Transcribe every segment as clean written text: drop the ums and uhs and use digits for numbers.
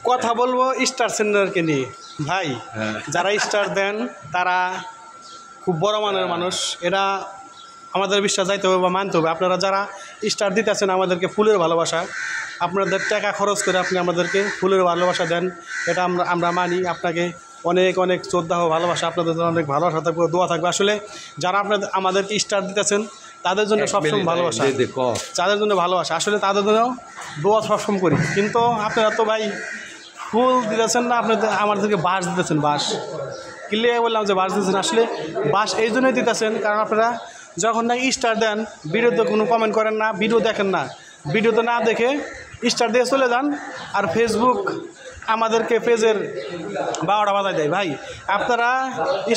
কথা বলবো স্টার সেন্টারকে নিয়ে ভাই। যারা স্টার দেন তারা খুব বড় মানের মানুষ, এটা আমাদের বিশ্বাস যাইতে হবে বা মানতে হবে। আপনারা যারা স্টার দিতেছেন আমাদেরকে ফুলের ভালোবাসা, আপনাদের টাকা খরচ করে আপনি আমাদেরকে ফুলের ভালোবাসা দেন, এটা আমরা মানি। আপনাকে অনেক অনেক শ্রদ্ধা ও ভালোবাসা, আপনাদের জন্য অনেক ভালোবাসা থাকবে, দোয়া থাকবে। আসলে যারা আপনাদের আমাদেরকে স্টার দিতেছেন তাদের জন্য সবসময় ভালোবাসা, যাদের জন্য ভালোবাসা, আসলে তাদের জন্য দোয়া সবসময় করি। কিন্তু আপনারা তো ভাই ফুল দিতেছেন না, আপনাদের আমাদেরকে বাঁশ দিতেছেন। বাঁশ ক্লিয়ার বললাম যে বাঁশ দিতেছেন, আসলে বাঁশ এই জন্যই দিতেছেন কারণ আপনারা যখন না স্টার দেন ভিডিওতে কোনো কমেন্ট করেন না, ভিডিও দেখেন না, ভিডিওতে না দেখে স্টার দিয়ে চলে যান। আর ফেসবুক আমাদেরকে পেজের 12টা বাজায় দেয়। ভাই আপনারা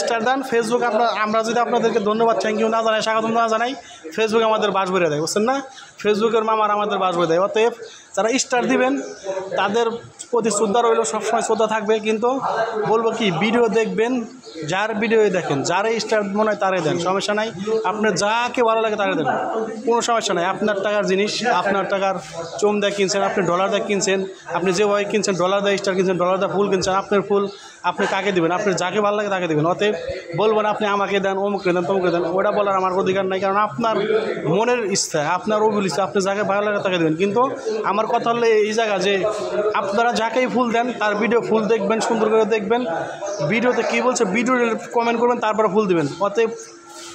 স্টার দেন, ফেসবুক আমরা যদি আপনাদেরকে ধন্যবাদ থ্যাংক ইউ না জানাই, স্বাগতম না জানাই, ফেসবুক আমাদের বাস ভরে দেয়, বুঝছেন না? ফেসবুকের মামার আমাদের বাস ভরে দেয়। অতএব যারা স্টার দিবেন তাদের প্রতি শ্রদ্ধা রইল, সবসময় শ্রদ্ধা থাকবে। কিন্তু বলবো কি, ভিডিও দেখবেন, যার ভিডিও দেখেন, যারা স্টার মনে হয় তারাই দেন, সমস্যা নাই। আপনার যাকে ভালো লাগে তারা দেন, কোনো সমস্যা নাই। আপনার টাকার জিনিস, আপনার টাকার চোম দিয়ে কিনছেন, আপনি ডলার দিয়ে কিনছেন, আপনি যেভাবে কিনছেন, ডলার দিয়ে স্টার কিনছেন, ডলার দিয়ে ফুল কিনছেন, আপনার ফুল আপনি কাকে দেবেন, আপনার যাকে ভালো লাগে তাকে দেবেন। অতএব বলবো না আপনি আমাকে দেন, অমুকে দেন, তমুকে দেন, ওটা বলার আমার অধিকার নাই, কারণ আপনার মনের ইচ্ছা, আপনার অভিল ইচ্ছা, আপনি যাকে ভালো লাগে তাকে দেবেন। কিন্তু আমার কথা হলো এই জায়গা যে আপনারা যাকেই ফুল দেন তার ভিডিও ফুল দেখবেন, সুন্দর করে দেখবেন, ভিডিওতে কী বলছে ভিডিও কমেন্ট করবেন, তারপরে ফুল দিবেন। অতএব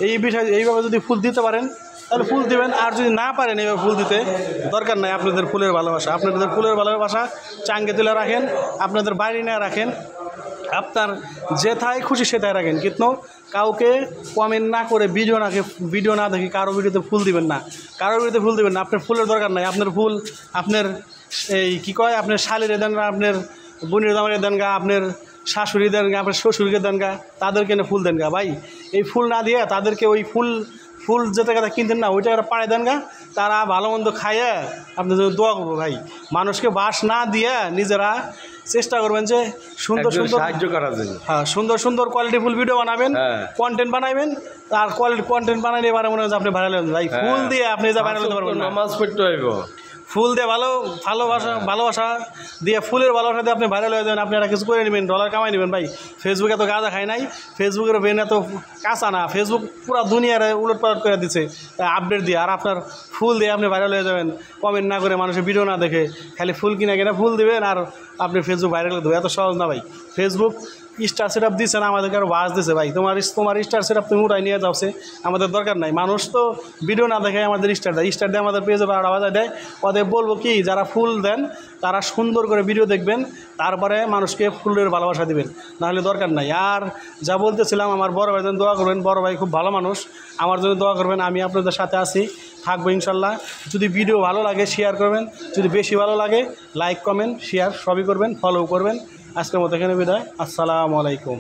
এই বিষয়ে এইভাবে যদি ফুল দিতে পারেন তাহলে ফুল দিবেন, আর যদি না পারেন এইভাবে ফুল দিতে, দরকার নাই। আপনাদের ফুলের ভালোবাসা, আপনাদের ফুলের ভালোবাসা চাঙ্গে তুলে রাখেন, আপনাদের বাইরে নিয়ে রাখেন, আপনার যেথায় খুশি সেটাই রাখেন। কিন্তু কাউকে কমেন্ট না করে, ভিডিও না দেখে কারো ভিডিওতে ফুল দিবেন না, কারো ভিডিওতে ফুল দিবেন না। আপনার ফুলের দরকার নাই, আপনার ফুল আপনার এই কী কয়, আপনার শালিরে দেন গা, আপনার বোনের দামারে দেন গা, আপনার শাশুড়ি দেন গা, আপনার শ্বশুরকে দেন গা, তাদেরকে এনে ফুল দেন গা। ভাই এই ফুল না দিয়ে তাদেরকে ওই ফুল যে টাকাটা কিনতেন না ওই টাকাটা পাড়ায় দেন গা, তারা ভালো মন্দ খাইয়ে আপনাদের জন্য দোয়া করবো। ভাই মানুষকে বাস না দিয়ে নিজেরা চেষ্টা করবেন যে সুন্দর সুন্দর সাহায্য করার জন্য, হ্যাঁ, সুন্দর সুন্দর কোয়ালিটিফুল ভিডিও বানাবেন, কন্টেন্ট বানাবেন। আর কন্টেন্ট বানাইলে এবারে মনে হয় আপনি ভাইরাল হবেন। ভাই ফুল দিয়ে আপনি যা ভাইরাল হতে পারবেন, নামাজ পড়তে হইব, ফুল দিয়ে ভালোবাসা দিয়ে, ফুলের ভালোবাসা দিয়ে আপনি ভাইরাল হয়ে যাবেন। আপনারা কিছু করে নেবেন, ডলার কামাই নেবেন। ভাই ফেসবুক এত গাঁজা খায় নাই, ফেসবুকের ব্রেন এত কাঁচা না, ফেসবুক পুরো দুনিয়ার উলটপালট করে দিচ্ছে আপডেট দিয়ে। আর আপনার ফুল দিয়ে আপনি ভাইরাল হয়ে যাবেন, কমেন্ট না করে, মানুষের ভিডিও না দেখে, খালি ফুল কিনা ফুল দিবেন আর আপনি ফেসবুক ভাইরাল করে দেবেন। এত সহজ না ভাই। ফেসবুক স্টার সেট আপ দিচ্ছে না, আমাদেরকে আরও বাস দিচ্ছে। ভাই তোমার স্টার সেট আপ তুমি উঠাই নিয়ে যাচ্ছে, আমাদের দরকার নাই। মানুষ তো ভিডিও না দেখে আমাদের স্টার দেয়, স্টার দিয়ে আমাদের পেজে 12টা বাজায় দেয়। ওদের বলবো কি, যারা ফুল দেন তারা সুন্দর করে ভিডিও দেখবেন, তারপরে মানুষকে ফুলের ভালোবাসা দিবেন, নাহলে দরকার নাই। আর যা বলতেছিলাম, আমার বড় ভাই জন্য দোয়া করবেন, বড় ভাই খুব ভালো মানুষ, আমার জন্য দোয়া করবেন। আমি আপনাদের সাথে আছি, থাকবো ইনশাল্লাহ। যদি ভিডিও ভালো লাগে শেয়ার করবেন, যদি বেশি ভালো লাগে লাইক কমেন্ট শেয়ার সবই করবেন, ফলো করবেন। আজকের মতো এখানে বিদায়, আসসালামু আলাইকুম।